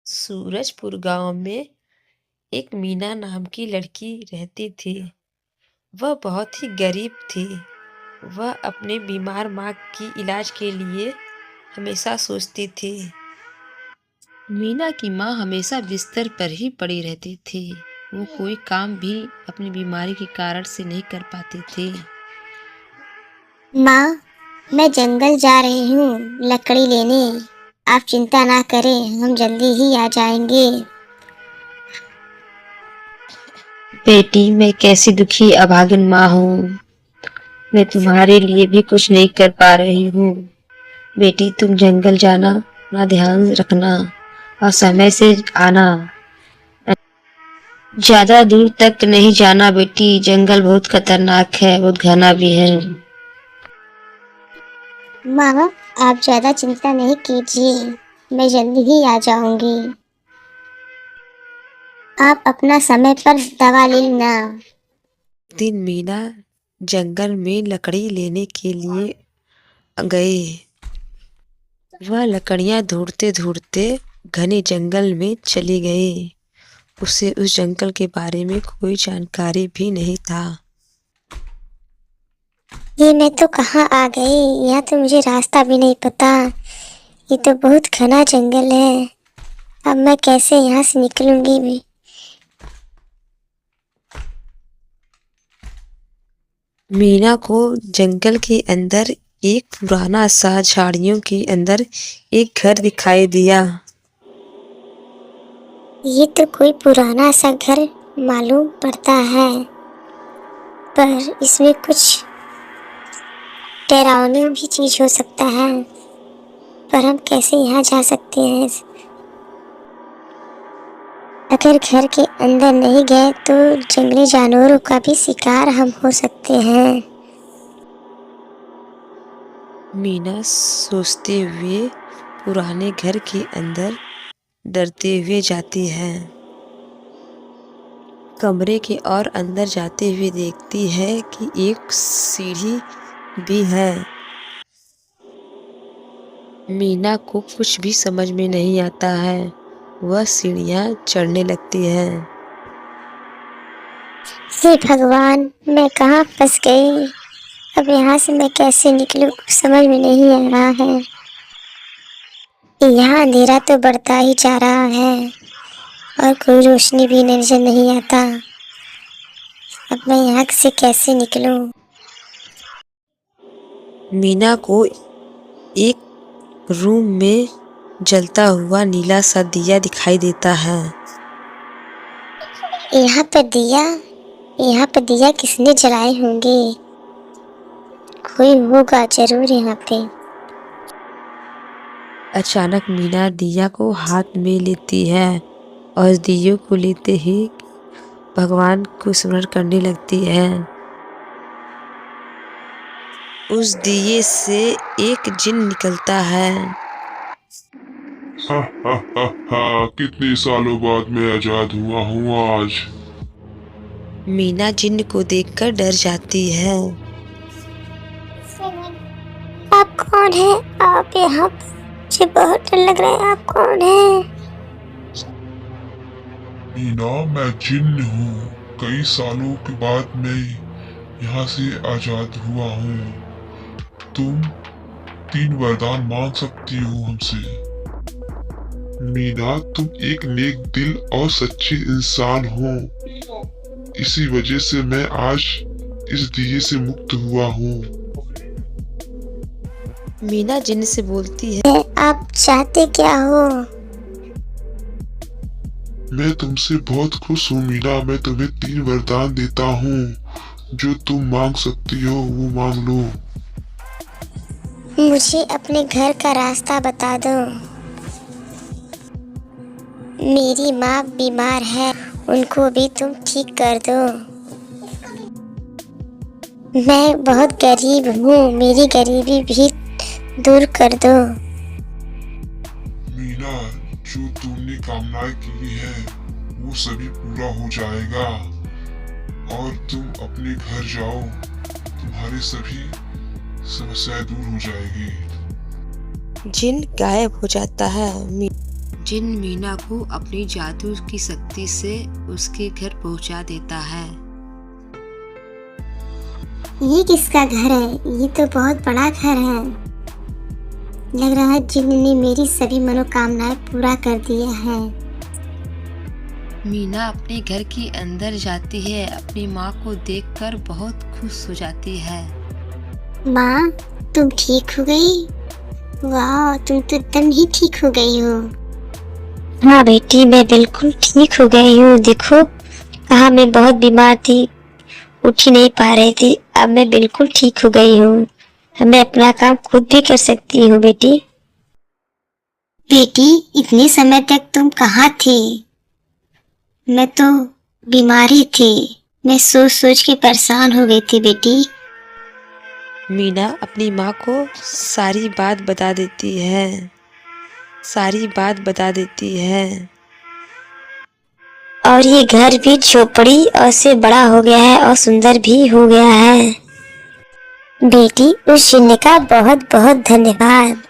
सूरजपुर गांव में एक मीना नाम की लड़की रहती थी। वह बहुत ही गरीब थी। वह अपने बीमार माँ की इलाज के लिए हमेशा सोचती थी। मीना की माँ हमेशा बिस्तर पर ही पड़ी रहती थी। वो कोई काम भी अपनी बीमारी के कारण से नहीं कर पाती थी। माँ, मैं जंगल जा रही हूँ लकड़ी लेने। आप चिंता ना करें, हम जल्दी ही आ जाएंगे। बेटी, मैं कैसी दुखी अभागिन माँ हूँ। मैं तुम्हारे लिए भी कुछ नहीं कर पा रही हूँ। बेटी, तुम जंगल जाना, अपना ध्यान रखना और समय से आना। ज्यादा दूर तक नहीं जाना बेटी, जंगल बहुत खतरनाक है, बहुत घना भी है। माँ, आप ज्यादा चिंता नहीं कीजिए, मैं जल्दी ही आ जाऊंगी। आप अपना समय पर दवा लेना। दिन मीना जंगल में लकड़ी लेने के लिए गए। वह लकड़ियां ढूंढते ढूंढते घने जंगल में चली गई। उसे उस जंगल के बारे में कोई जानकारी भी नहीं था। ये मैं तो कहाँ आ गई? यहाँ तो मुझे रास्ता भी नहीं पता। ये तो बहुत घना जंगल है। अब मैं कैसे यहाँ से निकलूंगी भी? मीना को जंगल के अंदर एक पुराना सा झाड़ियों के अंदर एक घर दिखाई दिया। ये तो कोई पुराना सा घर मालूम पड़ता है, पर इसमें कुछ डरावनी भी चीज हो सकता है। पर हम कैसे यहाँ जा सकते हैं? अगर घर के अंदर नहीं गए तो जंगली जानवरों का भी शिकार हम हो सकते हैं। मीना सोचते हुए पुराने घर के अंदर डरते हुए जाती है। कमरे के और अंदर जाते हुए देखती है कि एक सीढ़ी भी है। मीना को कुछ भी समझ में नहीं आता है। वह सीढ़ियाँ चढ़ने लगती है। हे भगवान, मैं कहाँ फंस गई? अब यहाँ से मैं कैसे निकलूं? कुछ समझ में नहीं आ रहा है। यहाँ अंधेरा तो बढ़ता ही जा रहा है और कोई रोशनी भी नजर नहीं आता। अब मैं यहाँ से कैसे निकलूं? मीना को एक रूम में जलता हुआ नीला सा दिया दिखाई देता है। यहाँ पर दिया? यहाँ पर दिया किसने जलाए होंगे? कोई होगा जरूर यहाँ पे। अचानक मीना दिया को हाथ में लेती है और दियों को लेते ही भगवान को स्मरण करने लगती है। उस दिए से एक जिन निकलता है। हा हा हा हा, कितने सालों बाद मैं आजाद हुआ हूँ आज। मीना जिन को देखकर डर जाती है। आप कौन है? आप यहाँ पर? मुझे बहुत डर लग रहा है। आप कौन है? मीना, मैं जिन्न हूँ। कई सालों के बाद मैं यहाँ से आजाद हुआ हूँ। तुम 3 वरदान मांग सकती हो हमसे। मीना, तुम एक नेक दिल और सच्चे इंसान हो। इसी वजह से मैं आज इस दिए से मुक्त हुआ हूँ। मीना जिन से बोलती है, आप चाहते क्या हो? मैं तुमसे बहुत खुश हूँ मीना। मैं तुम्हें 3 वरदान देता हूँ। जो तुम मांग सकती हो वो मांग लो। मुझे अपने घर का रास्ता बता दो। मेरी माँ बीमार है, उनको भी तुम ठीक कर दो। मैं बहुत गरीब हूँ, मेरी गरीबी भी दूर कर दो। मीना, जो तुमने कामनाएं की है वो सभी पूरा हो जाएगा और तुम अपने घर जाओ। तुम्हारे सभी समस्याएं दूर हो जाएगी। जिन गायब हो जाता है। जिन मीना को अपनी जादू की शक्ति से उसके घर पहुंचा देता है। ये किसका घर है? ये तो बहुत बड़ा घर है। लग रहा है जिन ने मेरी सभी मनोकामनाएं पूरा कर दिया है। मीना अपने घर के अंदर जाती है, अपनी माँ को देखकर बहुत खुश हो जाती है। माँ, तुम ठीक हो गई? वाह, तुम तो एकदम ही ठीक हो गई हो। हाँ बेटी, मैं बिल्कुल ठीक हो गई हूँ। देखो, कहाँ मैं बहुत बीमार थी, उठ ही नहीं पा रही थी। अब मैं बिल्कुल ठीक हो गई हूँ। मैं अपना काम खुद भी कर सकती हूँ बेटी। बेटी, इतने समय तक तुम कहाँ थी? मैं तो बीमारी थी। मैं सोच सोच के परेशान हो गई थी बेटी। मीना अपनी माँ को सारी बात बता देती है, सारी बात बता देती है। और ये घर भी झोपड़ी और से बड़ा हो गया है और सुंदर भी हो गया है। बेटी, उस जिन्न का बहुत बहुत धन्यवाद।